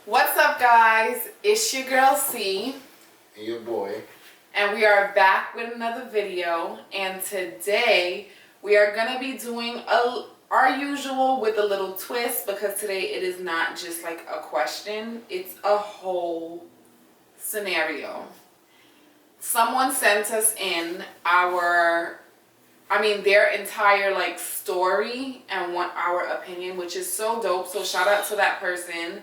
What's up, guys? It's your girl C. And your boy. And we are back with another video. And today we are going to be doing our usual with a little twist, because today it is not just like a question. It's a whole scenario. Someone sent us in their entire like story and want our opinion, which is so dope. So shout out to that person.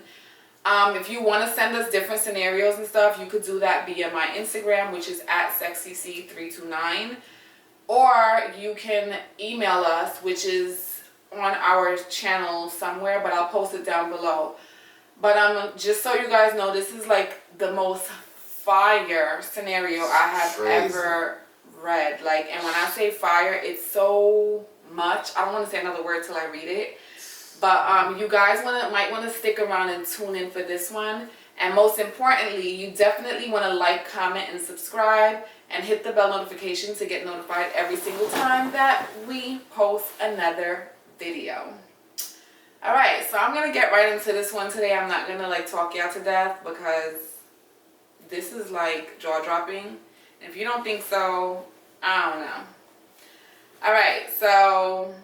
If you want to send us different scenarios and stuff, you could do that via my Instagram, which is @sexyc329, or you can email us, which is on our channel somewhere, but I'll post it down below. But just so you guys know, this is like the most fire scenario I have ever read. Like, and when I say fire, it's so much. I don't want to say another word till I read it. But you guys might want to stick around and tune in for this one. And most importantly, you definitely want to like, comment, and subscribe, and hit the bell notification to get notified every single time that we post another video. Alright, so I'm going to get right into this one today. I'm not going to like talk y'all to death, because this is like jaw-dropping. And if you don't think so, I don't know. Alright, so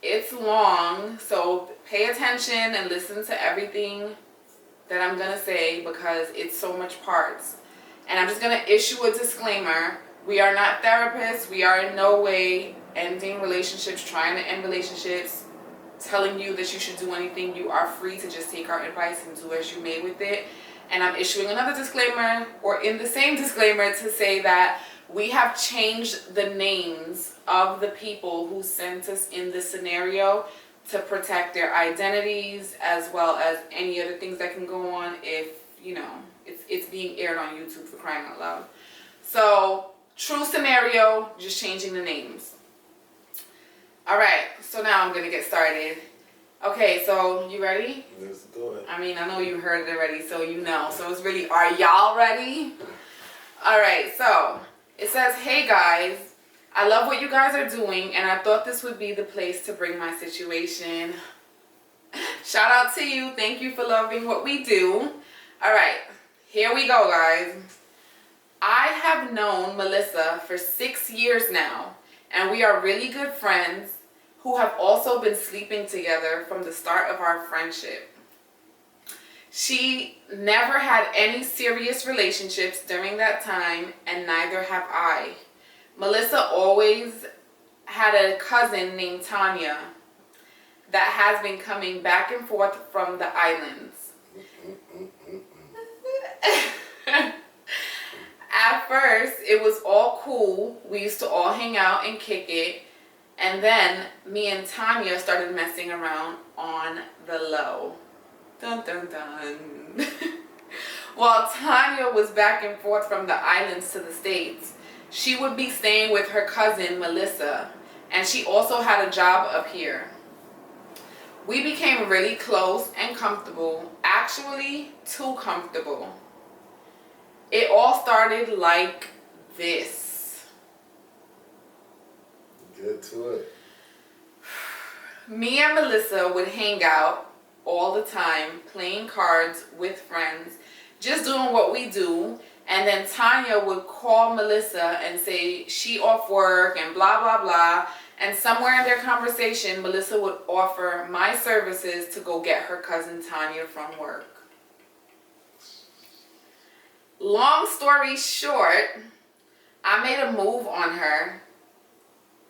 it's long, so pay attention and listen to everything that I'm going to say, because it's so much parts. And I'm just going to issue a disclaimer. We are not therapists. We are in no way ending relationships, trying to end relationships, telling you that you should do anything. You are free to just take our advice and do as you may with it. And I'm issuing another disclaimer, or in the same disclaimer, to say that we have changed the names of the people who sent us in this scenario to protect their identities, as well as any other things that can go on if, you know, it's being aired on YouTube, for crying out loud. So, true scenario, just changing the names. Alright, so now I'm going to get started. Okay, so you ready? Let's do it. I mean, I know you heard it already, so you know. So it's really, are y'all ready? Alright, so it says, hey guys, I love what you guys are doing, and I thought this would be the place to bring my situation. Shout out to you. Thank you for loving what we do. Alright, here we go, guys. I have known Melissa for 6 years now, and we are really good friends who have also been sleeping together from the start of our friendship. She never had any serious relationships during that time, and neither have I. Melissa always had a cousin named Tanya that has been coming back and forth from the islands. At first, it was all cool. We used to all hang out and kick it. And then me and Tanya started messing around on the low. Dun dun dun. While Tanya was back and forth from the islands to the States, she would be staying with her cousin Melissa, and she also had a job up here. We became really close and comfortable, actually too comfortable. It all started like this. Get to it. Me and Melissa would hang out all the time, playing cards with friends, just doing what we do. And then Tanya would call Melissa and say she off work and blah, blah, blah. And somewhere in their conversation, Melissa would offer my services to go get her cousin Tanya from work. Long story short, I made a move on her,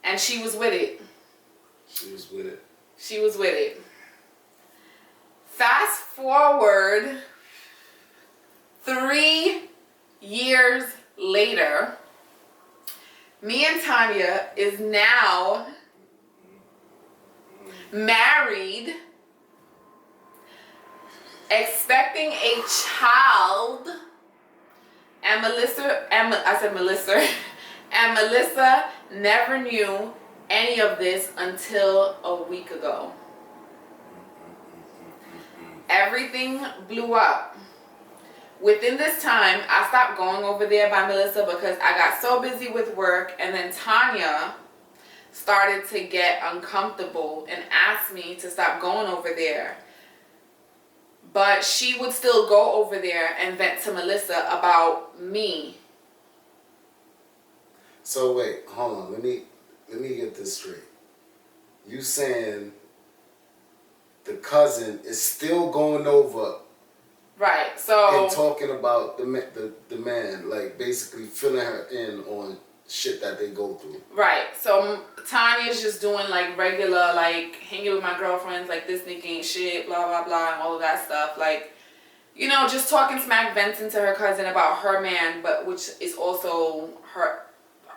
and she was with it. She was with it. She was with it. Fast forward 3 years later, me and Tanya is now married, expecting a child, and Melissa never knew any of this until a week ago. Everything blew up. Within this time, I stopped going over there by Melissa because I got so busy with work, and then Tanya started to get uncomfortable and asked me to stop going over there. but she would still go over there and vent to Melissa about me. So wait, hold on. Let me get this straight. You saying the cousin is still going over Right. So and talking about the man, like basically filling her in on shit that they go through. right. So Tanya's just doing like regular, like hanging with my girlfriends, like this nigga ain't shit, blah blah blah, and all of that stuff. Like, you know, just talking smack, venting to her cousin about her man, but which is also her.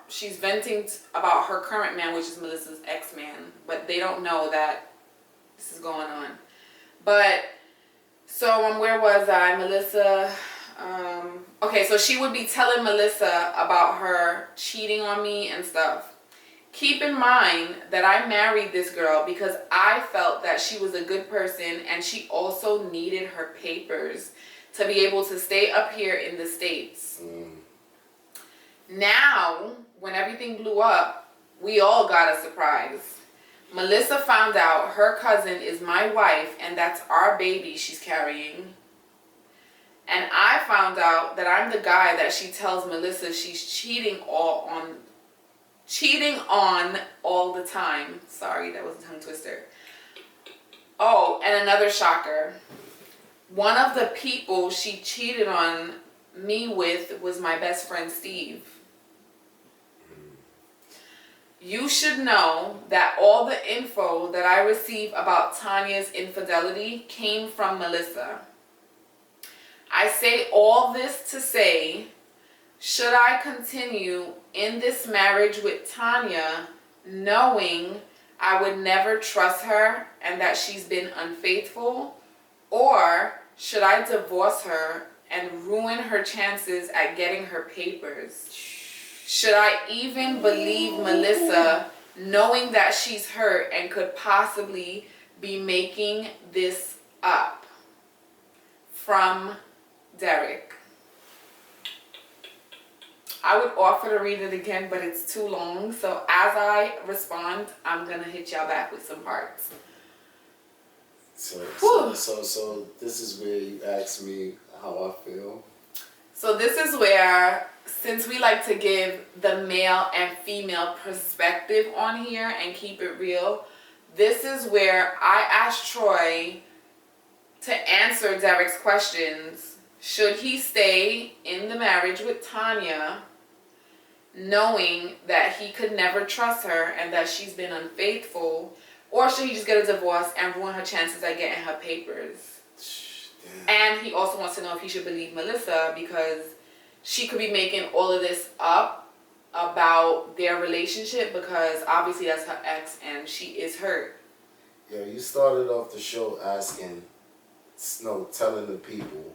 She's venting about her current man, which is Melissa's ex-man, but they don't know that this is going on. But so where was I? Melissa. Okay, so she would be telling Melissa about her cheating on me and stuff. Keep in mind that I married this girl because I felt that she was a good person and she also needed her papers to be able to stay up here in the States. Now, when everything blew up, we all got a surprise. Melissa found out her cousin is my wife and that's our baby she's carrying. And I found out that I'm the guy that she tells Melissa she's cheating on all the time. Sorry, that was a tongue twister. Oh, and another shocker. One of the people she cheated on me with was my best friend Steve. You should know that all the info that I receive about Tanya's infidelity came from Melissa. I say all this to say, should I continue in this marriage with Tanya knowing I would never trust her and that she's been unfaithful? Or should I divorce her and ruin her chances at getting her papers? Should I even believe Melissa knowing that she's hurt and could possibly be making this up? From Derek. I would offer to read it again, but it's too long. So as I respond, I'm going to hit y'all back with some parts. So this is where you ask me how I feel. So this is where, since we like to give the male and female perspective on here and keep it real, this is where I asked Troy to answer Derek's questions. Should he stay in the marriage with Tanya knowing that he could never trust her and that she's been unfaithful? Or should he just get a divorce and ruin her chances at getting her papers? Damn. And he also wants to know if he should believe Melissa because she could be making all of this up about their relationship because obviously that's her ex and she is hurt. Yeah, you started off the show telling the people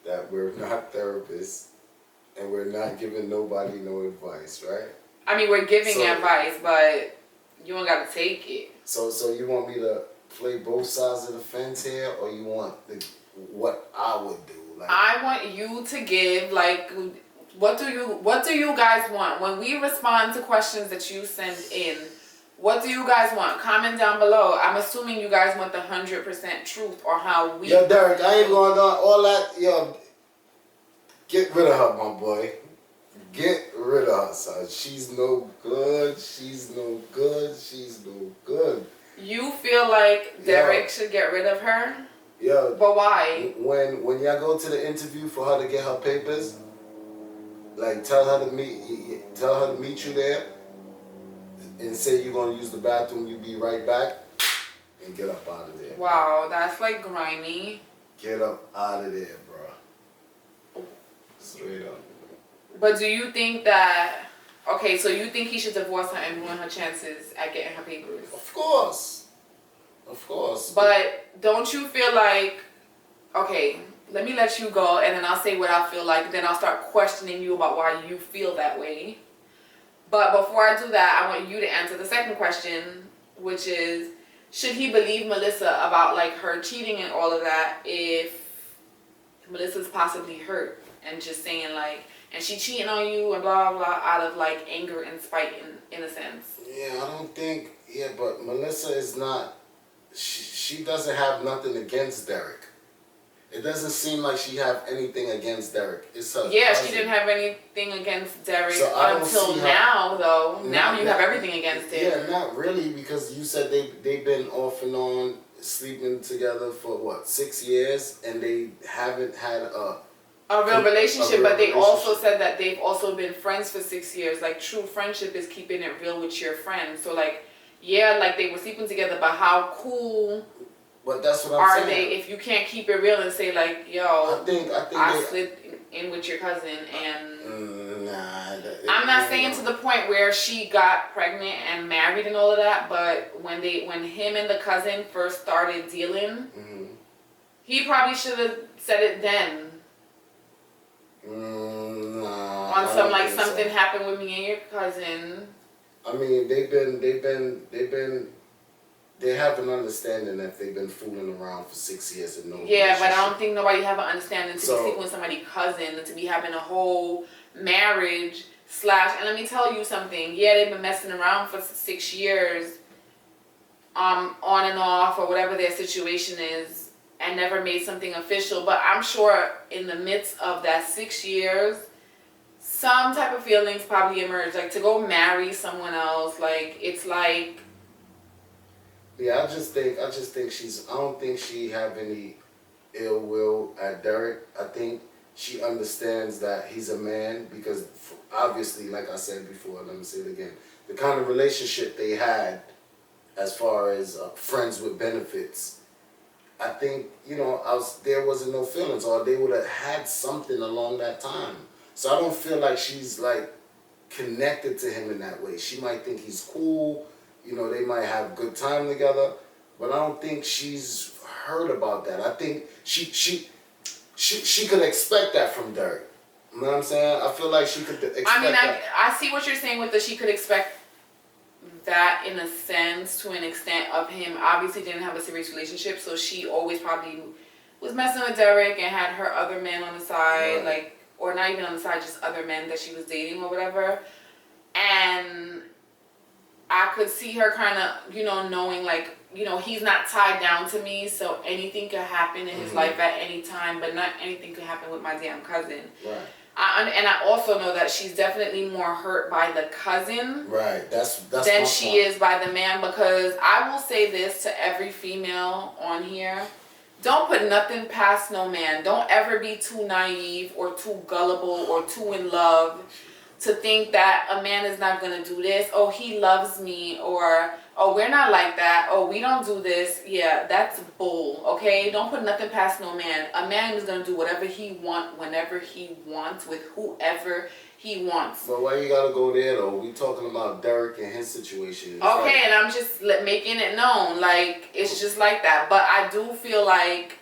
that we're not therapists and we're not giving nobody no advice, right? I mean, we're giving advice, but you don't gotta take it. So you want me to play both sides of the fence here, or you want what I would do? Like, I want you to give, like, what do you guys want? When we respond to questions that you send in, what do you guys want? Comment down below. I'm assuming you guys want the 100% truth or how we... Yo, Derek, I ain't going on all that. Yo, get rid of her, my boy. Get rid of her, son. She's no good. She's no good. She's no good. You feel like Derek should get rid of her? Yeah. But why? When y'all go to the interview for her to get her papers, like tell her to meet you there. And say you're going to use the bathroom, you be right back, and get up out of there. Wow, that's like grimy. Get up out of there, bro. Straight up. But do you think that, okay, so you think he should divorce her and ruin her chances at getting her papers? Of course. Of course. But don't you feel like, okay, let me let you go, and then I'll say what I feel like, then I'll start questioning you about why you feel that way. But before I do that, I want you to answer the second question, which is, should he believe Melissa about like her cheating and all of that if Melissa's possibly hurt and just saying like, and she cheating on you and blah, blah, blah, out of like anger and spite in a sense? Yeah, I don't think, but Melissa is not, she doesn't have nothing against Derek. It doesn't seem like she have anything against Derek. It's her Yeah, cousin. she didn't have anything against Derek So I don't until see how- now, though. Now you Not- have everything against him. Yeah, not really, because you said they've been off and on sleeping together for what, 6 years, and they haven't had a real relationship, but they relationship. also said that they've also been friends for 6 years. Like, true friendship is keeping it real with your friends. So, like, yeah, like they were sleeping together, but how cool But that's what I'm are saying. they if you can't keep it real and say like, yo, I think I they, slid in with your cousin and I'm I'm not saying to the point where she got pregnant and married and all of that, but when him and the cousin first started dealing, he probably should have said it then. Nah, On some like something happened with me and your cousin. I mean, they have an understanding that they've been fooling around for 6 years and no. Yeah, but I don't think nobody have an understanding to So- be sleeping with somebody's cousin and to be having a whole marriage / and let me tell you something. Yeah, they've been messing around for 6 years, on and off or whatever their situation is, and never made something official. But I'm sure in the midst of that 6 years, some type of feelings probably emerged. Like to go marry someone else, like it's like. Yeah, I just think I don't think she have any ill will at Derek. I think she understands that he's a man because obviously, like I said before, let me say it again, the kind of relationship they had as far as friends with benefits, I think, there wasn't no feelings, or they would have had something along that time. So I don't feel like she's like connected to him in that way. She might think he's cool, they might have good time together, but I don't think she's heard about that. I think she could expect that from Derek. You know what I'm saying? I feel like she could expect that. I see what you're saying with she could expect that in a sense, to an extent of him. Obviously didn't have a serious relationship, so she always probably was messing with Derek and had her other men on the side, Right. or not even on the side, just other men that she was dating or whatever. And I could see her kind of, knowing like, he's not tied down to me, so anything could happen in his life at any time, but not anything could happen with my damn cousin. Right. And I also know that she's definitely more hurt by the cousin, right? That's than she is by the man. Because I will say this to every female on here: don't put nothing past no man. Don't ever be too naive or too gullible or too in love to think that a man is not gonna do this. Oh, he loves me, or oh, we're not like that. Oh, we don't do this. Yeah, that's bull. Okay, don't put nothing past no man. A man is gonna do whatever he wants, whenever he wants, with whoever he wants. But why you gotta go there though? We talking about Derek and his situation. It's Okay, and I'm just making it known, like it's just like that. But I do feel like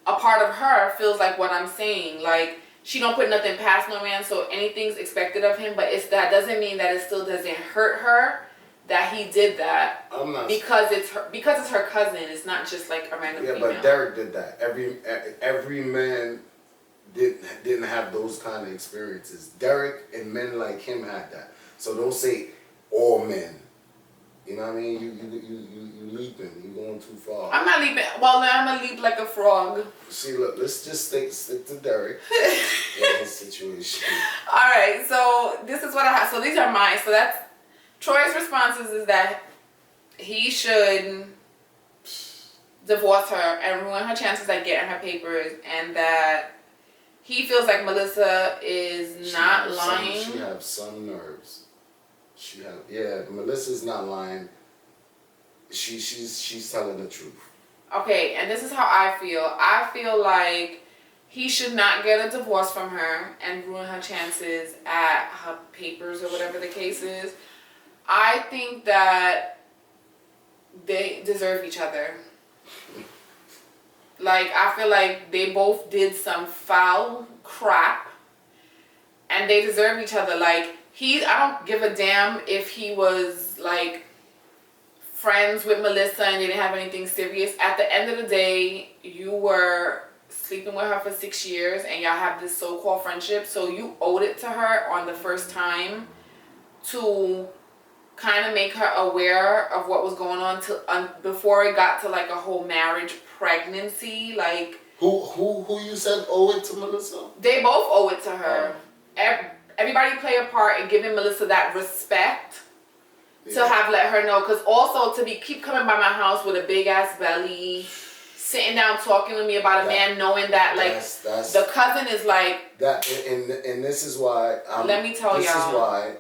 a part of her feels like what I'm saying, like. She don't put nothing past no man, so anything's expected of him. But that doesn't mean that it still doesn't hurt her that he did that. I'm not because it's her cousin. It's not just like a random female. But Derek did that. Every man didn't have those kind of experiences. Derek and men like him had that. So don't say all men. You know what I mean? You leaping. You going too far. I'm not leaping. Well, I'm gonna leap like a frog. See, look. Let's just stick to Derek and his situation. All right. So this is what I have. So these are mine. So that's Troy's responses is that he should divorce her and ruin her chances at getting her papers, and that he feels like Melissa is not lying. She have some nerves. Melissa's not lying. She's telling the truth. Okay, and this is how I feel. I feel like he should not get a divorce from her and ruin her chances at her papers or whatever the case is. I think that they deserve each other. Like, I feel like they both did some foul crap and they deserve each other. Like, I don't give a damn if he was like friends with Melissa and they didn't have anything serious. At the end of the day, you were sleeping with her for 6 years and y'all have this so-called friendship, so you owed it to her on the first time to kind of make her aware of what was going on before it got to like a whole marriage pregnancy. Like, Who you said owe it to Melissa? They both owe it to her. Everybody play a part in giving Melissa that respect to have let her know. Because also to keep coming by my house with a big ass belly, sitting down talking with me about a man, knowing that like that's, the cousin is like that, and this is why. Let me tell y'all. This is why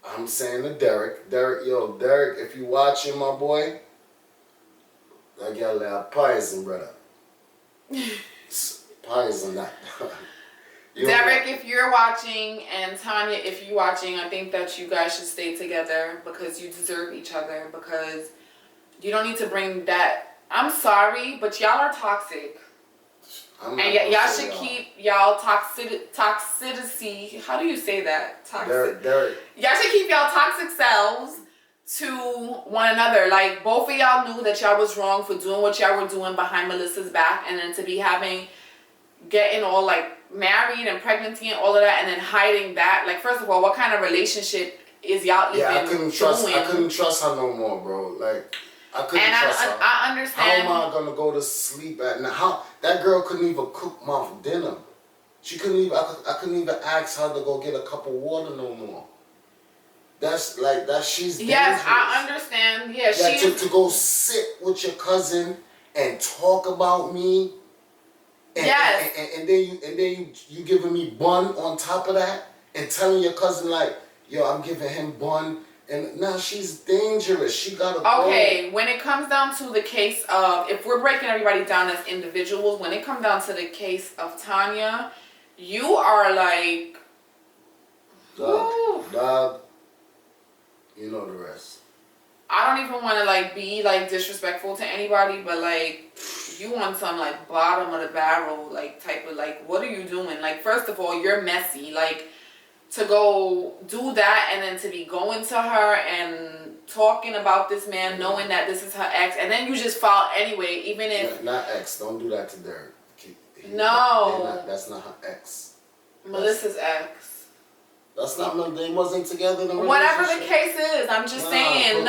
I'm saying to Derek, Derek, if you watching, my boy, I got a little poison, brother. Poison that. Derek, if you're watching, and Tanya, if you're watching, I think that you guys should stay together because you deserve each other. Because you don't need to bring that. I'm sorry, but y'all are toxic. And y'all should keep y'all toxicity. How do you say that? Toxic. Derek. Y'all should keep y'all toxic selves to one another. Like, both of y'all knew that y'all was wrong for doing what y'all were doing behind Melissa's back, and then to be getting all like married and pregnancy and all of that, and then hiding that. Like, first of all, what kind of relationship is y'all even I couldn't trust her no more, bro. Like, I couldn't trust her. I understand. How am I gonna go to sleep at night? How that girl couldn't even cook my dinner. She couldn't even. I couldn't even ask her to go get a cup of water no more. She's dangerous. Yes, I understand. Yeah, to go sit with your cousin and talk about me. Yes. And then you giving me bun on top of that, and telling your cousin like, yo, I'm giving him bun, and now she's dangerous. She gotta go. Okay, when it comes down to the case of, if we're breaking everybody down as individuals, when it comes down to the case of Tanya, you are like, dog, you know the rest. I don't even want to like be like disrespectful to anybody, but like, you want some like bottom of the barrel like type of like, what are you doing? Like, first of all, you're messy. Like, to go do that and then to be going to her and talking about this man, knowing that this is her ex, and then you just fall anyway, even if not ex. Don't do that to Derek. No, that's not her ex. Melissa's ex. That's not. They wasn't together. Whatever the case is, I'm just saying.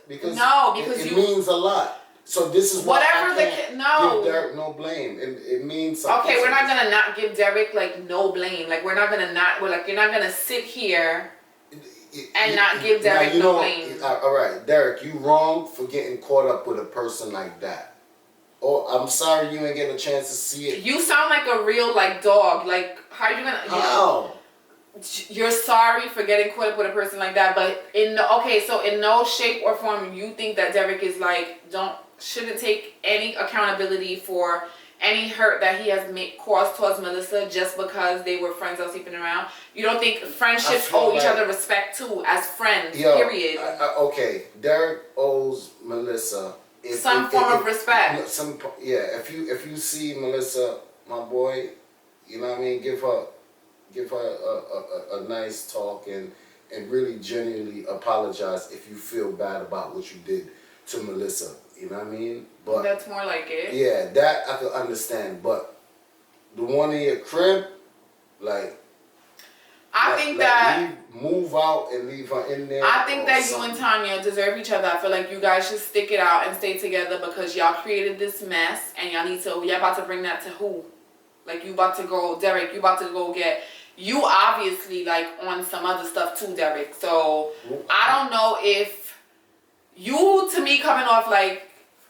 Because it means a lot. So this is whatever give Derek no blame. It means something. Okay, we're not gonna not give Derek like no blame. Like, we're not gonna not. We're like, you're not gonna sit here and not give Derek no blame. All right, Derek, you wrong for getting caught up with a person like that. Oh, I'm sorry you ain't getting a chance to see it. You sound like a real like dog. Like, how are you gonna? How? You're sorry for getting caught up with a person like that, but in no shape or form you think that Derek is like shouldn't take any accountability for any hurt that he has caused towards Melissa just because they were friends or sleeping around. You don't think friendships owe each other respect too as friends? Period. Okay, Derek owes Melissa some form of respect. If you see Melissa, my boy, you know what I mean, give her a nice talk and really genuinely apologize if you feel bad about what you did to Melissa. You know what I mean? But that's more like it. Yeah, that I could understand. But the one in your crib, like, I think that move out and leave her in there. I think that you and Tanya deserve each other. I feel like you guys should stick it out and stay together because y'all created this mess and y'all about to bring that to who? Like, you about to go, Derek, you about to go get, you obviously like on some other stuff too, Derek. So I don't know if you, to me, coming off like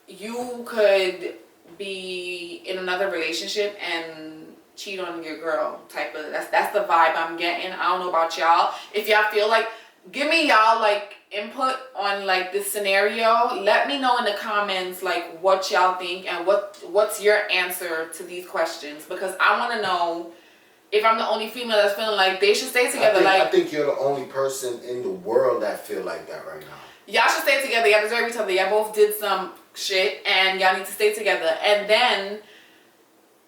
you could be in another relationship and cheat on your girl type of, that's the vibe I'm getting. I don't know about y'all. If y'all feel like, give me y'all like input on like this scenario. Let me know in the comments like what y'all think and what's your answer to these questions, because I want to know if I'm the only female that's feeling like they should stay together. I think you're the only person in the world that feel like that right now. Y'all should stay together. Y'all deserve each other. Y'all both did some shit and y'all need to stay together. And then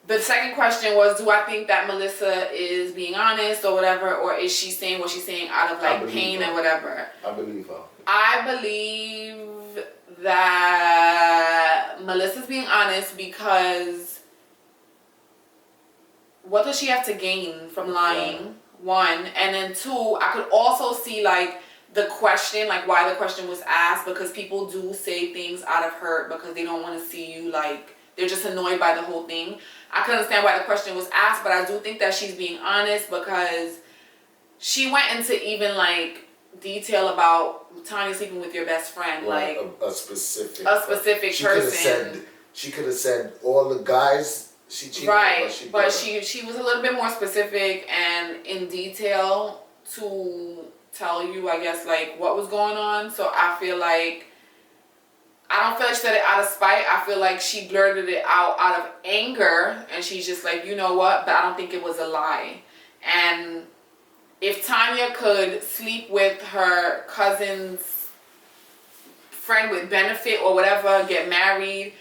the second question was, do I think that Melissa is being honest or whatever, or is she saying what she's saying out of like pain and whatever? I believe her. I believe that Melissa's being honest because what does she have to gain from lying? Yeah. One. And then two, I could also see like the question, like why the question was asked, because people do say things out of hurt because they don't want to see you like they're just annoyed by the whole thing. I can understand why the question was asked, but I do think that she's being honest because she went into even like detail about Tanya sleeping with your best friend, Right, like a specific person. She could have said all the guys she cheated, right, but she was a little bit more specific and in detail to tell you, I guess, like what was going on. So I feel like I don't feel like she said it out of spite. I feel like she blurted it out of anger, and she's just like, you know what? But I don't think it was a lie. And if Tanya could sleep with her cousin's friend with benefit or whatever, get married,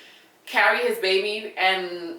carry his baby, and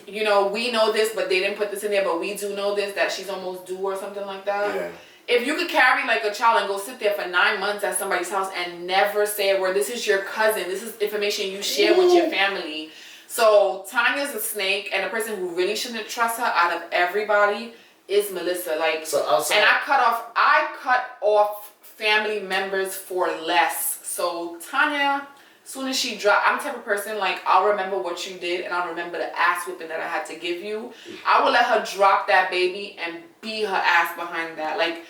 you know, we know this, but they didn't put this in there, but we do know this, that she's almost due or something like that. Yeah. If you could carry like a child and go sit there for 9 months at somebody's house and never say a word, this is your cousin, this is information you share with your family. So Tanya's a snake, and the person who really shouldn't trust her out of everybody is Melissa. Like, and I cut off family members for less. So Tanya, as soon as she dropped, I'm the type of person, like, I'll remember what you did and I'll remember the ass whipping that I had to give you. I will let her drop that baby and beat her ass behind that. Like,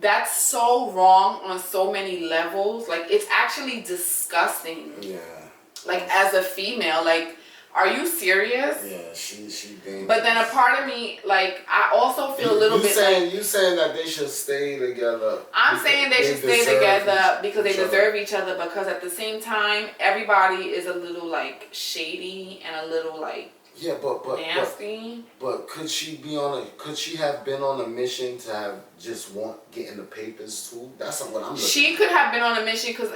that's so wrong on so many levels. Like, it's actually disgusting. Yeah. Like, as a female, like, are you serious? Yeah, she dangerous. But then a part of me, like, I also feel a little bit like... You saying that they should stay together. I'm saying they should stay together because they deserve each other, because at the same time, everybody is a little, like, shady and a little, like, nasty. But could she have been on a mission to have just getting the papers too? That's what I'm looking She could have been on a mission because,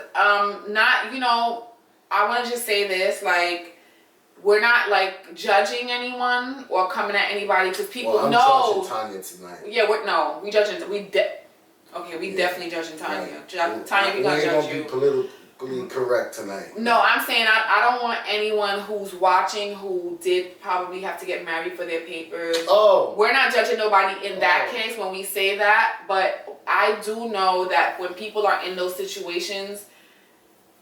not, you know, I want to just say this, like, we're not like judging anyone or coming at anybody because people know. I'm judging Tanya tonight. Yeah, we judging. Definitely judging Tanya. Right. Tanya, we gonna judge you. Be politically correct tonight. No, I'm saying I don't want anyone who's watching who did probably have to get married for their papers. Oh. We're not judging nobody in that case when we say that, but I do know that when people are in those situations,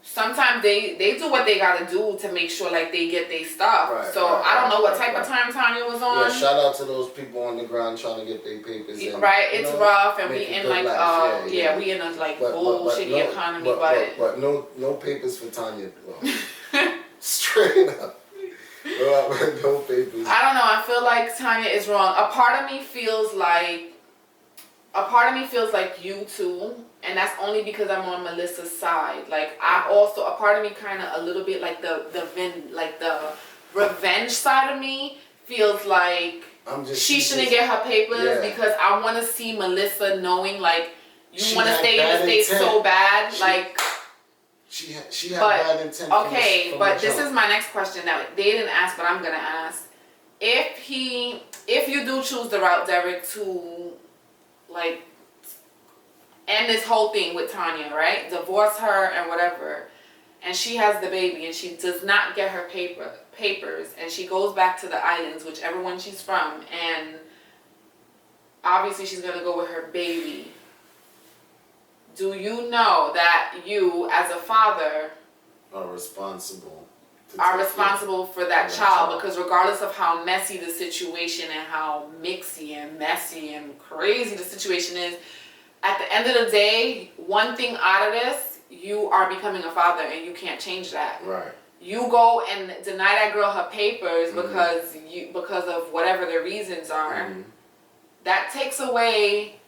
sometimes they do what they gotta do to make sure like they get their stuff. I don't know what type of time Tanya was on. Yeah, shout out to those people on the ground trying to get their papers in. Right, it's rough, and we in like we in a like bullshitty economy, but no papers for Tanya. Straight up. No papers. I don't know. I feel like Tanya is wrong. A part of me feels like you too, and that's only because I'm on Melissa's side. Like, a part of me kind of a little bit like the revenge side of me feels like she shouldn't get her papers because I want to see Melissa knowing, like, you want to stay in the States so bad, like. She had bad intent. Okay, but this is my next question that they didn't ask, but I'm gonna ask. If you do choose the route, Derek, to like end this whole thing with Tanya, right? Divorce her and whatever, and she has the baby and she does not get her papers, and she goes back to the islands, whichever one she's from, and obviously she's gonna go with her baby. Do you know that you, as a father, are responsible for that child? Because regardless of how messy the situation and how mixy and messy and crazy the situation is, at the end of the day, one thing out of this, you are becoming a father and you can't change that. Right. You go and deny that girl her papers because of whatever the reasons are. Mm-hmm. That takes away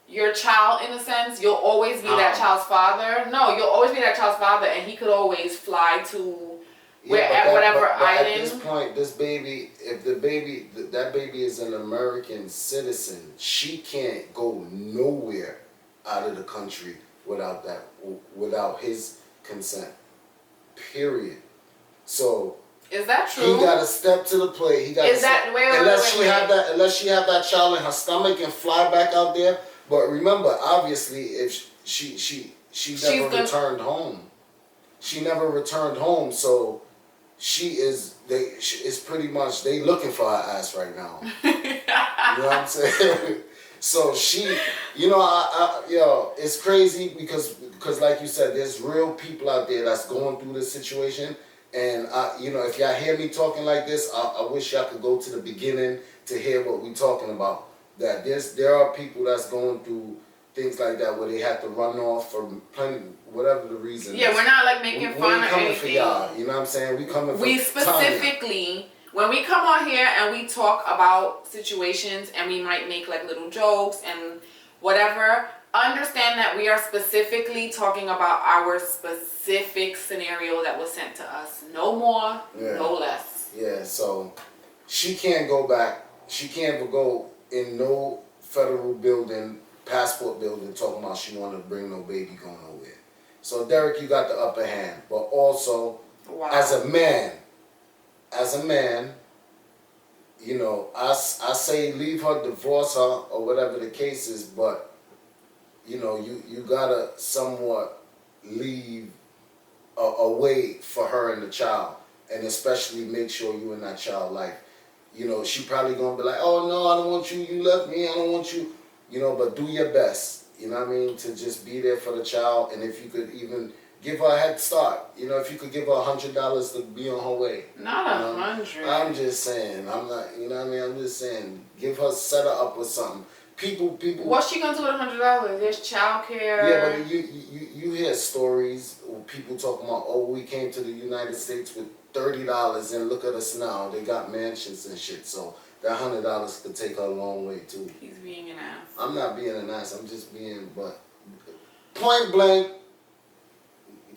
your child, in a sense. You'll always be that child's father. No, you'll always be that child's father, and he could always fly to whatever island. At this point, this baby, if that baby is an American citizen, she can't go nowhere out of the country without his consent. Period. So is that true? He got to step to the plate. He got unless she have that child in her stomach and fly back out there. But remember, obviously, if she never returned home. She never returned home, so it's pretty much they looking for her ass right now. You know what I'm saying? So it's crazy because like you said, there's real people out there that's going through this situation, And you know, if y'all hear me talking like this, I wish y'all could go to the beginning to hear what we talking about. That there are people that's going through things like that where they have to run off for plenty, whatever the reason. Yeah, is. we're not like making fun or coming anything. For y'all, you know what I'm saying? We coming for We specifically, when we come on here and we talk about situations and we might make like little jokes and whatever, understand that we are specifically talking about our specific scenario that was sent to us. No more, no less. Yeah, so she can't go back. She can't go in no federal building, passport building, talking about she want to bring no baby going nowhere. So Derek, you got the upper hand. But also, as a man, you know, I say leave her, divorce her, or whatever the case is, but you know, you gotta somewhat leave a way for her and the child, and especially make sure you in that child life. You know, she probably gonna be like, oh no, I don't want you, you left me, I don't want you, you know, but do your best, you know what I mean, to just be there for the child. And if you could even give her a head start, you know, if you could give her $100 to be on her way. Not 100. I'm just saying, I'm not, you know what I mean, I'm just saying, give her, set her up with something. People. What's she gonna do with $100? There's childcare. Yeah, but you hear stories of people talking about, oh, we came to the United States with $30 and look at us now. They got mansions and shit. So that $100 could take her a long way too. He's being an ass. I'm not being an ass. I'm just being, but point blank,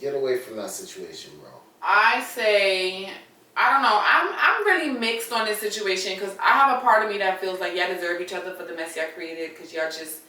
get away from that situation, bro. I say, I don't know. I'm really mixed on this situation because I have a part of me that feels like y'all deserve each other for the mess y'all created, because y'all just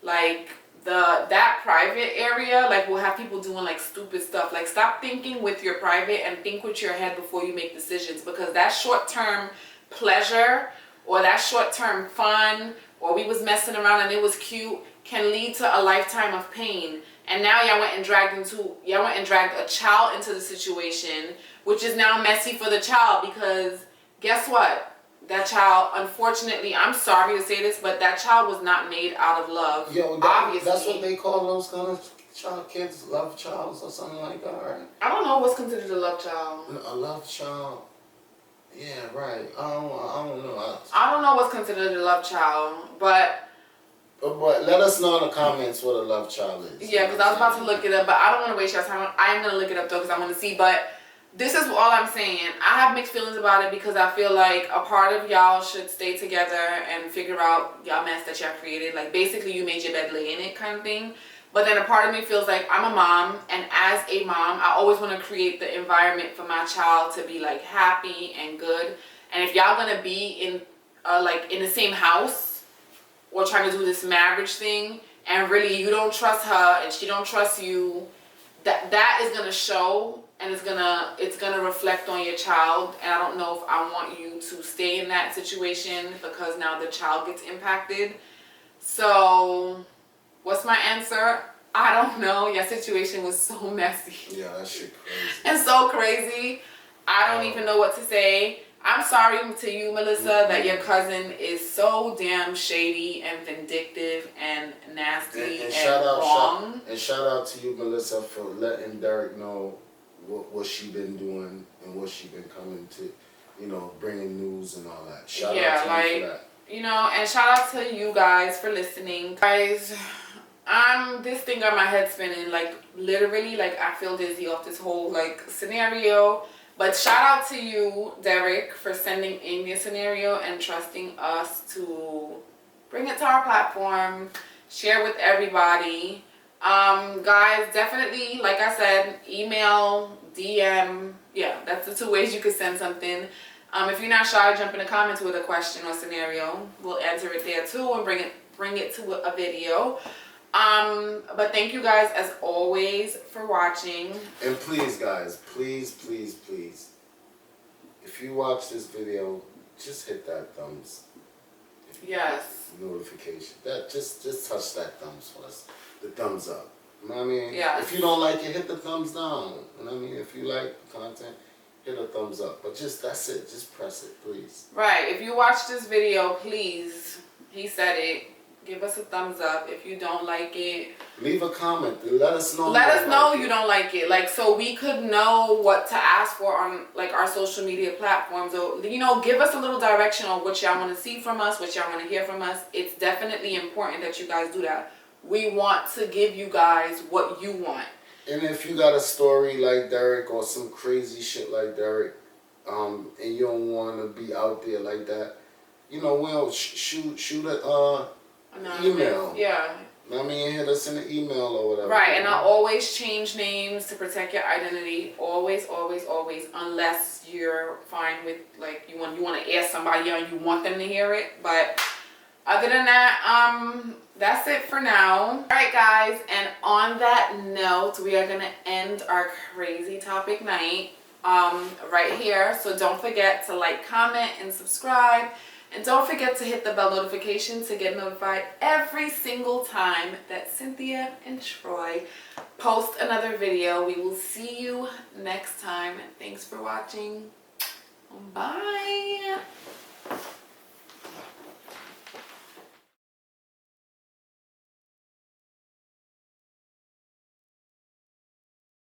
like that private area, like, we'll have people doing like stupid stuff. Like, stop thinking with your private and think with your head before you make decisions, because that short-term pleasure or that short-term fun, or we was messing around and it was cute, can lead to a lifetime of pain. And now y'all went and dragged a child into the situation, which is now messy for the child, because guess what? That child, unfortunately, I'm sorry to say this, but that child was not made out of love. Yeah, obviously. That's what they call those kind of kids, love childs or something like that, right? I don't know what's considered a love child. A love child. Yeah, right. I don't know. I don't know what's considered a love child, but let us know in the comments what a love child is. Yeah, because I was about to look it up, but I don't want to waste your time. I'm going to look it up though, because I want to see. But this is all I'm saying. I have mixed feelings about it, because I feel like a part of y'all should stay together and figure out y'all mess that y'all created. Like, basically, you made your bed, lay in it kind of thing. But then a part of me feels like I'm a mom, and as a mom, I always want to create the environment for my child to be like happy and good. And if y'all gonna be in like in the same house or trying to do this marriage thing, and really you don't trust her and she don't trust you, that is gonna show, and it's gonna reflect on your child. And I don't know if I want you to stay in that situation, because now the child gets impacted. So what's my answer? I don't know. Your situation was so messy. Yeah, that shit crazy. And so crazy. I don't even know what to say. I'm sorry to you, Melissa, that your cousin is so damn shady and vindictive and nasty and wrong. And shout out to you, Melissa, for letting Derek know what she been doing and what she been coming to, you know, bringing news and all that. Shout out to you for that. You know, and shout out to you guys for listening. Guys, this thing got my head spinning, like, literally, like, I feel dizzy off this whole, like, scenario. But shout out to you, Derek, for sending in your scenario and trusting us to bring it to our platform, share with everybody. Guys, definitely, like I said, email, DM, yeah, that's the two ways you could send something. If you're not shy, jump in the comments with a question or scenario. We'll answer it there too and bring it to a video. But thank you guys as always for watching. And please, guys, please, if you watch this video, just hit that thumbs. Yes. Notification. Just touch that thumbs for us. The thumbs up. You know what I mean? Yeah. If you don't like it, hit the thumbs down. You know what I mean? If you like the content, hit a thumbs up. But that's it. Just press it, please. Right. If you watch this video, please, he said it, give us a thumbs up. If you don't like it, leave a comment. Let us know. let us know you don't like it. Like, so we could know what to ask for on like our social media platforms. Or, you know, give us a little direction on what y'all want to see from us, what y'all want to hear from us. It's definitely important that you guys do that. We want to give you guys what you want. And if you got a story like Derek or some crazy shit like Derek, and you don't want to be out there like that, you know, we'll shoot a email. Yeah. I mean, hit us in the email or whatever. Right, and I'll always change names to protect your identity. Always, always, always, unless you're fine with, like, you want to ask somebody and you want them to hear it. But other than that, that's it for now. All right, guys, and on that note, we are gonna end our crazy topic night right here. So don't forget to like, comment, and subscribe. And don't forget to hit the bell notification to get notified every single time that Cynthia and Troy post another video. We will see you next time. Thanks for watching. Bye.